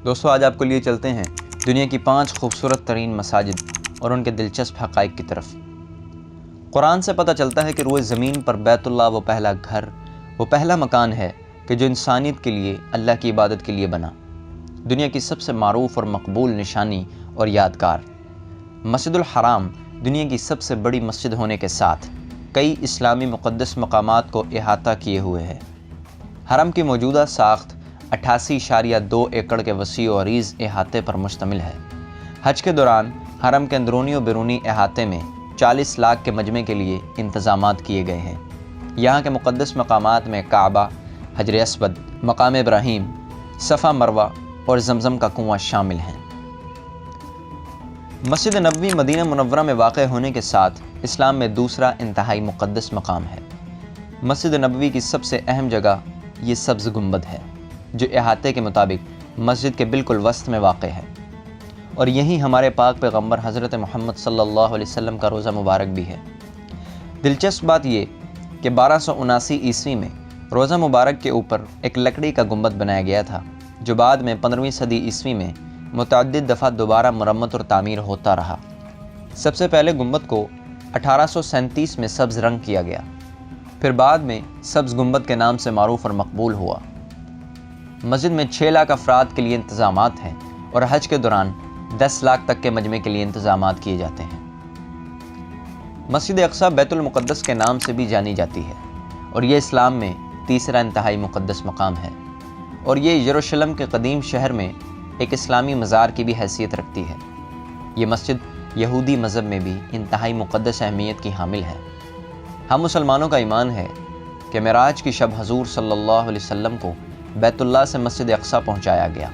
دوستو آج آپ کو لیے چلتے ہیں دنیا کی 5 خوبصورت ترین مساجد اور ان کے دلچسپ حقائق کی طرف۔ قرآن سے پتہ چلتا ہے کہ روئے زمین پر بیت اللہ وہ پہلا گھر، وہ پہلا مکان ہے کہ جو انسانیت کے لیے اللہ کی عبادت کے لیے بنا۔ دنیا کی سب سے معروف اور مقبول نشانی اور یادگار مسجد الحرام دنیا کی سب سے بڑی مسجد ہونے کے ساتھ کئی اسلامی مقدس مقامات کو احاطہ کیے ہوئے ہے۔ حرم کی موجودہ ساخت 88.2 ایکڑ کے وسیع و عریض احاطے پر مشتمل ہے۔ حج کے دوران حرم کے اندرونی و بیرونی احاطے میں 40 لاکھ کے مجمع کے لیے انتظامات کیے گئے ہیں۔ یہاں کے مقدس مقامات میں کعبہ، حجر اسود، مقام ابراہیم، صفا مروہ اور زمزم کا کنواں شامل ہیں۔ مسجد نبوی مدینہ منورہ میں واقع ہونے کے ساتھ اسلام میں دوسرا انتہائی مقدس مقام ہے۔ مسجد نبوی کی سب سے اہم جگہ یہ سبز گنبد ہے جو احاطے کے مطابق مسجد کے بالکل وسط میں واقع ہے، اور یہیں ہمارے پاک پیغمبر حضرت محمد صلی اللہ علیہ وسلم کا روضہ مبارک بھی ہے۔ دلچسپ بات یہ کہ 1279 عیسوی میں روضہ مبارک کے اوپر ایک لکڑی کا گنبد بنایا گیا تھا جو بعد میں 15ویں صدی عیسوی میں متعدد دفعہ دوبارہ مرمت اور تعمیر ہوتا رہا۔ سب سے پہلے گنبد کو 1837 میں سبز رنگ کیا گیا، پھر بعد میں سبز گنبد کے نام سے معروف اور مقبول ہوا۔ مسجد میں 6 لاکھ افراد کے لیے انتظامات ہیں اور حج کے دوران 10 لاکھ تک کے مجمع کے لیے انتظامات کیے جاتے ہیں۔ مسجد اقصی بیت المقدس کے نام سے بھی جانی جاتی ہے اور یہ اسلام میں تیسرا انتہائی مقدس مقام ہے، اور یہ یروشلم کے قدیم شہر میں ایک اسلامی مزار کی بھی حیثیت رکھتی ہے۔ یہ مسجد یہودی مذہب میں بھی انتہائی مقدس اہمیت کی حامل ہے۔ ہم مسلمانوں کا ایمان ہے کہ معراج کی شب حضور صلی اللہ علیہ وسلم کو بیت اللہ سے مسجد اقصی پہنچایا گیا۔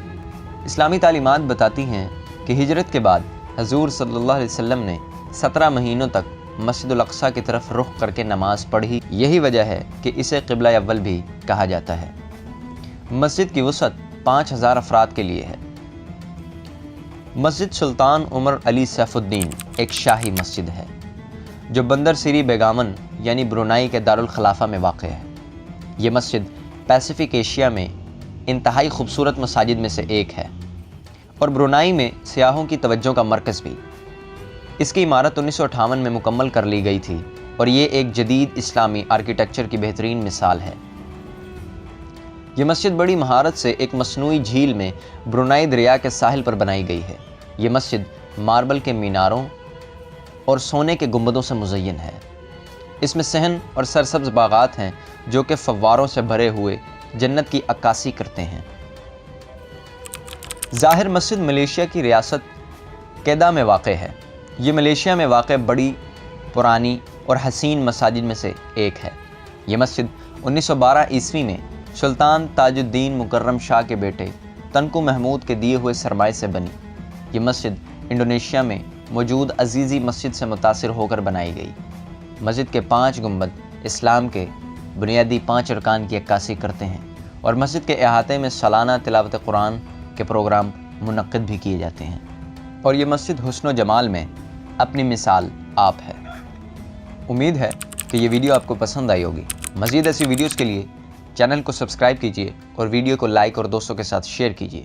اسلامی تعلیمات بتاتی ہیں کہ ہجرت کے بعد حضور صلی اللہ علیہ وسلم نے 17 مہینوں تک مسجد الاقصی کی طرف رخ کر کے نماز پڑھی۔ یہی وجہ ہے کہ اسے قبلہ اول بھی کہا جاتا ہے۔ مسجد کی وسعت 5000 افراد کے لیے ہے۔ مسجد سلطان عمر علی سیف الدین ایک شاہی مسجد ہے جو بندر سری بیگامن یعنی برونائی کے دارالخلافہ میں واقع ہے۔ یہ مسجد پیسیفک ایشیا میں انتہائی خوبصورت مساجد میں سے ایک ہے اور برونائی میں سیاحوں کی توجہ کا مرکز بھی۔ اس کی عمارت 1958 میں مکمل کر لی گئی تھی اور یہ ایک جدید اسلامی آرکیٹیکچر کی بہترین مثال ہے۔ یہ مسجد بڑی مہارت سے ایک مصنوعی جھیل میں برونائی دریا کے ساحل پر بنائی گئی ہے۔ یہ مسجد ماربل کے میناروں اور سونے کے گنبدوں سے مزین ہے۔ اس میں صحن اور سرسبز باغات ہیں جو کہ فواروں سے بھرے ہوئے جنت کی عکاسی کرتے ہیں۔ ظاہر مسجد ملیشیا کی ریاست کیدا میں واقع ہے۔ یہ ملیشیا میں واقع بڑی پرانی اور حسین مساجد میں سے ایک ہے۔ یہ مسجد 1912 عیسوی میں سلطان تاج الدین مکرم شاہ کے بیٹے تنکو محمود کے دیے ہوئے سرمایے سے بنی۔ یہ مسجد انڈونیشیا میں موجود عزیزی مسجد سے متاثر ہو کر بنائی گئی۔ مسجد کے 5 گنبد اسلام کے بنیادی 5 ارکان کی عکاسی کرتے ہیں اور مسجد کے احاطے میں سالانہ تلاوت قرآن کے پروگرام منعقد بھی کیے جاتے ہیں، اور یہ مسجد حسن و جمال میں اپنی مثال آپ ہے۔ امید ہے کہ یہ ویڈیو آپ کو پسند آئی ہوگی۔ مزید ایسی ویڈیوز کے لیے چینل کو سبسکرائب کیجیے اور ویڈیو کو لائک اور دوستوں کے ساتھ شیئر کیجیے۔